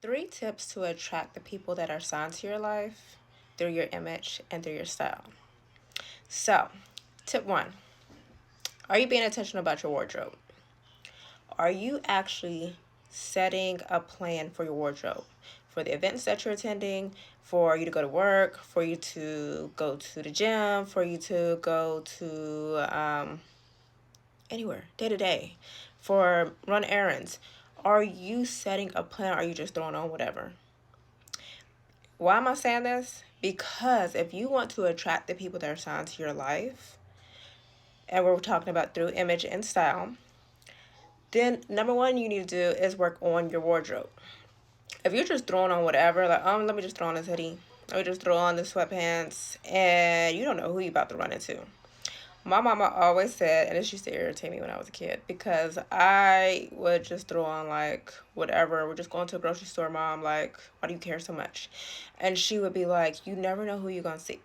Three tips to attract the people that are assigned to your life through your image and through your style. So, tip one, are you being intentional about your wardrobe? Are you actually setting a plan for your wardrobe? For the events that you're attending, for you to go to work, for you to go to the gym, for you to go to anywhere, day to day, for run errands. Are you setting a plan or are you just throwing on whatever? Why am I saying this? Because if you want to attract the people that are assigned to your life, and we're talking about through image and style, then number one you need to do is work on your wardrobe. If you're just throwing on whatever, like, let me just throw on this hoodie, let me just throw on the sweatpants, and you don't know who you about to run into. My mama always said, and this used to irritate me when I was a kid, because I would just throw on like whatever. We're just going to a grocery store, mom. Like, why do you care so much? And she would be like, you never know who you're gonna see.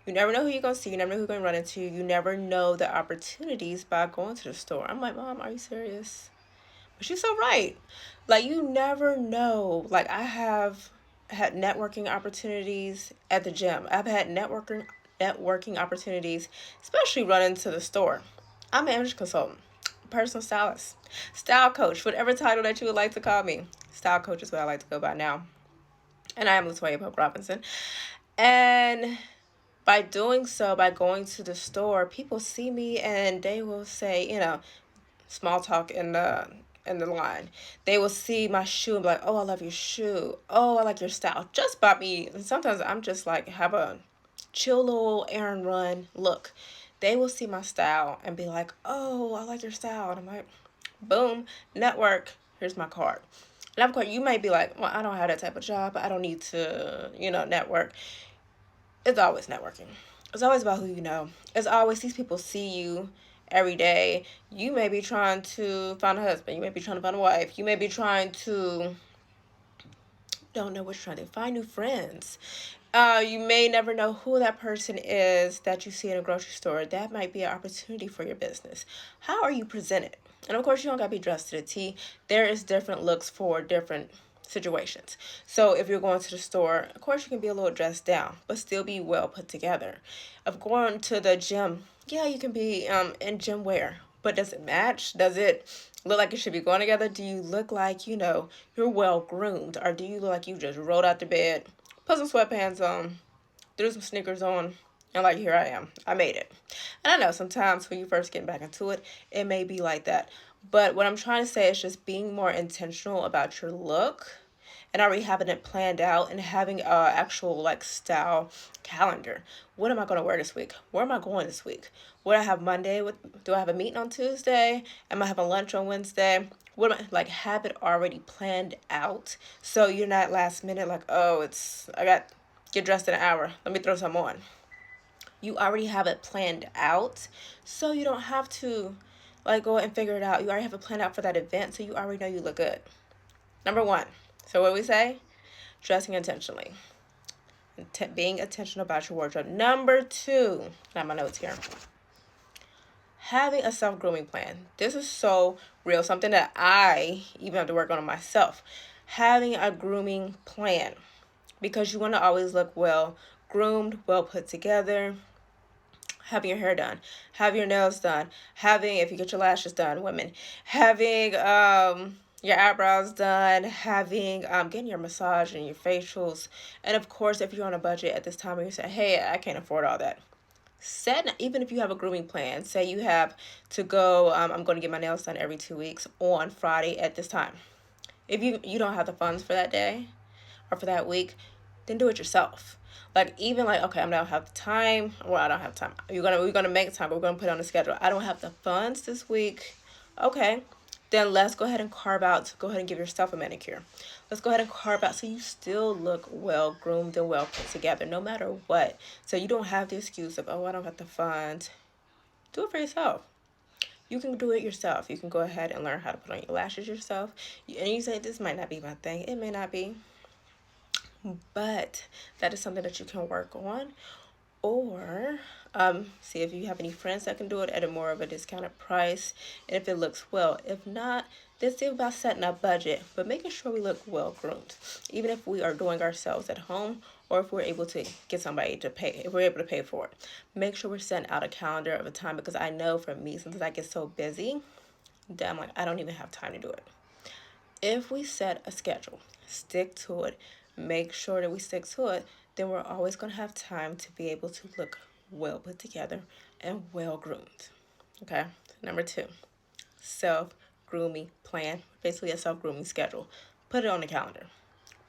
You never know who you're gonna see. You never know who you're gonna run into. You never know the opportunities by going to the store. I'm like, mom, are you serious? But she's so right. Like, you never know. Like, I have had networking opportunities at the gym. I've had networking opportunities, especially running to the store. I'm an image consultant, personal stylist, style coach, whatever title that you would like to call me. Style coach is what I like to go by now. And I am Latoya Pope Robinson. And by doing so, by going to the store, people see me and they will say, small talk in the line. They will see my shoe and be like, "Oh, I love your shoe. Oh, I like your style." Just by me. And sometimes I'm just like have a chill little errand run look. They will see my style and be like, "Oh, I like your style." And I'm like, "Boom, network. Here's my card." And of course, you may be like, "Well, I don't have that type of job. I don't need to, network." It's always networking. It's always about who you know. It's always these people see you every day. You may be trying to find a husband. You may be trying to find a wife. You may be trying to don't know what you're trying to find new friends. You may never know who that person is that you see in a grocery store. That might be an opportunity for your business. How are you presented? And of course, you don't gotta be dressed to the T. There is different looks for different situations. So if you're going to the store, of course you can be a little dressed down, but still be well put together. If going to the gym, yeah, you can be in gym wear, but does it match? Does it look like it should be going together? Do you look like you're well groomed, or do you look like you just rolled out the bed, put some sweatpants on, threw some sneakers on, and like, here I am. I made it. And I know sometimes when you first get back into it, it may be like that. But what I'm trying to say is just being more intentional about your look and already having it planned out and having a actual like style calendar. What am I going to wear this week? Where am I going this week? What do I have Monday? Do I have a meeting on Tuesday? Am I having lunch on Wednesday? What am I like? Have it already planned out so you're not last minute like, oh, I got get dressed in an hour. Let me throw some on. You already have it planned out, so you don't have to like go and figure it out. You already have it planned out for that event, so you already know you look good. Number one. So what do we say? Dressing intentionally. Being intentional about your wardrobe. Number two. Got my notes here. Having a self grooming plan. This is so real. Something that I even have to work on myself. Having a grooming plan, because you want to always look well groomed, well put together. Having your hair done, having your nails done, having, if you get your lashes done, women, having your eyebrows done, having getting your massage and your facials. And of course, if you're on a budget at this time and you say, hey, I can't afford all that, set, even if you have a grooming plan, say you have to go, I'm going to get my nails done every 2 weeks on Friday at this time. If you don't have the funds for that day or for that week, then do it yourself. Like, even like, okay, I don't have the time. Well, I don't have time. We're gonna make time, but we're gonna put it on the schedule. I don't have the funds this week. Okay, then let's go ahead and carve out. Go ahead and give yourself a manicure. Let's go ahead and carve out so you still look well groomed and well put together, no matter what. So you don't have the excuse of, oh, I don't have the funds. Do it for yourself. You can do it yourself. You can go ahead and learn how to put on your lashes yourself. And you say, this might not be my thing. It may not be. But that is something that you can work on. Or see if you have any friends that can do it at a more of a discounted price. And if it looks well. If not, This is about setting a budget, but making sure we look well groomed, even if we are doing ourselves at home or if we're able to get somebody to pay, if we're able to pay for it. Make sure we're setting out a calendar of a time, because I know for me, since I get so busy, that I'm like, I don't even have time to do it. If we set a schedule, stick to it, make sure that we stick to it, then we're always going to have time to be able to look well put together and well groomed. Okay? Number 2, self grooming plan, basically a self grooming schedule. Put it on the calendar.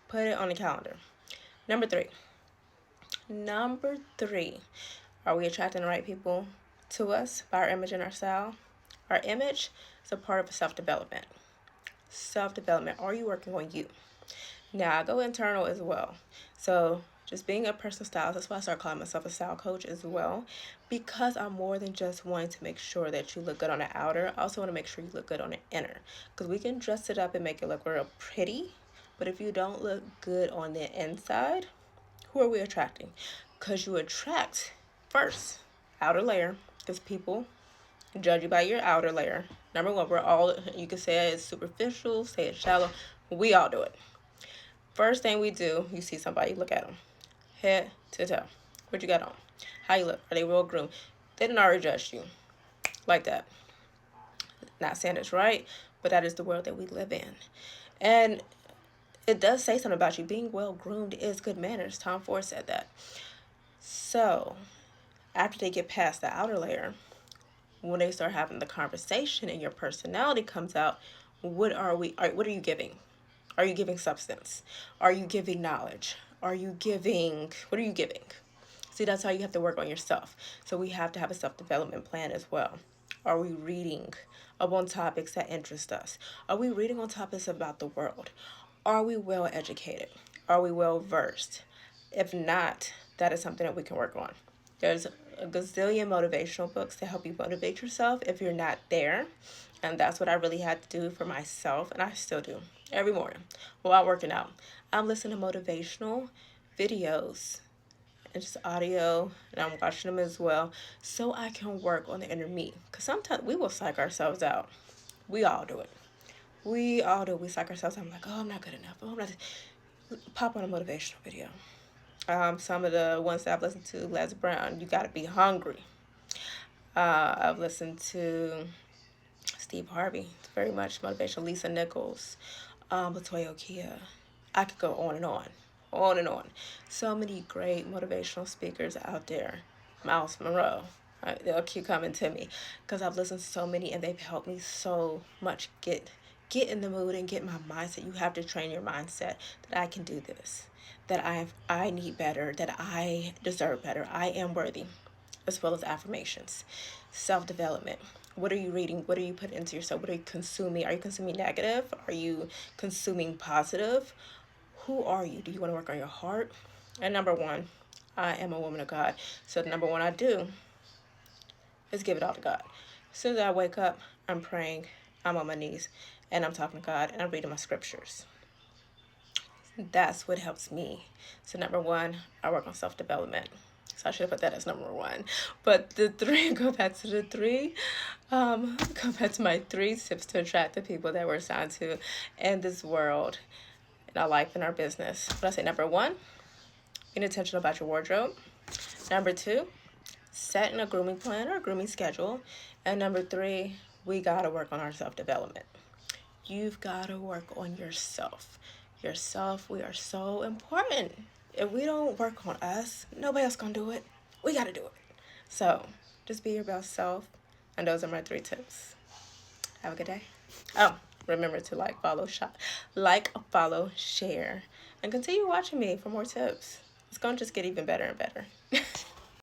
Put it on the calendar. Number 3. Number 3. Are we attracting the right people to us by our image and our style? Our image is a part of self development. Self development. Are you working on you? Now I go internal as well. So just being a personal stylist, that's why I started calling myself a style coach as well, because I'm more than just wanting to make sure that you look good on the outer. I also want to make sure you look good on the inner, because we can dress it up and make it look real pretty, but if you don't look good on the inside, who are we attracting? Because you attract first outer layer, because people judge you by your outer layer. Number 1, we're all, you can say it's superficial, say it's shallow, we all do it. First thing we do, you see somebody, look at them. Head to toe. What you got on? How you look? Are they real groomed? They didn't already judge you. Like that. Not saying it's right, but that is the world that we live in. And it does say something about you. Being well groomed is good manners. Tom Ford said that. So, after they get past the outer layer, when they start having the conversation and your personality comes out, what are you giving? Are you giving substance? Are you giving knowledge? What are you giving? See, that's how you have to work on yourself. So we have to have a self-development plan as well. Are we reading up on topics that interest us? Are we reading on topics about the world? Are we well educated? Are we well versed? If not, that is something that we can work on. There's a gazillion motivational books to help you motivate yourself if you're not there. And that's what I really had to do for myself, and I still do every morning while working out. I'm listening to motivational videos and just audio, and I'm watching them as well, so I can work on the inner me. Because sometimes we will psych ourselves out. We all do it. We all do. We psych ourselves out. I'm like, oh, I'm not good enough. Oh, I'm not. Pop on a motivational video. Some of the ones that I've listened to, Les Brown, You Gotta Be Hungry. I've listened to Steve Harvey, very much motivational. Lisa Nichols, Latoya Kia. I could go on and on, on and on. So many great motivational speakers out there. Miles Monroe, right? They'll keep coming to me because I've listened to so many and they've helped me so much get in the mood and get my mindset. You have to train your mindset that I can do this, that I need better, that I deserve better, I am worthy, as well as affirmations. Self-development. What are you reading? What are you putting into yourself? What are you consuming? Are you consuming negative? Are you consuming positive? Who are you? Do you want to work on your heart? And number 1, I am a woman of God. So the number 1 I do is give it all to God. As soon as I wake up, I'm praying, I'm on my knees, and I'm talking to God, and I'm reading my scriptures. That's what helps me. So number 1, I work on self-development. So I should have put that as number 1. But the 3, go back to the 3. Go back to my 3 tips to attract the people that we're assigned to in this world, in our life, in our business. But I say number 1, being intentional about your wardrobe. Number 2, setting a grooming plan or a grooming schedule. And number 3, we gotta work on our self-development. You've gotta work on yourself. We are so important. If we don't work on us, nobody else gonna do it. We gotta do it. So just be your best self. And those are my 3 tips. Have a good day. Oh, remember to like, follow, share, and continue watching me for more tips. It's gonna just get even better and better.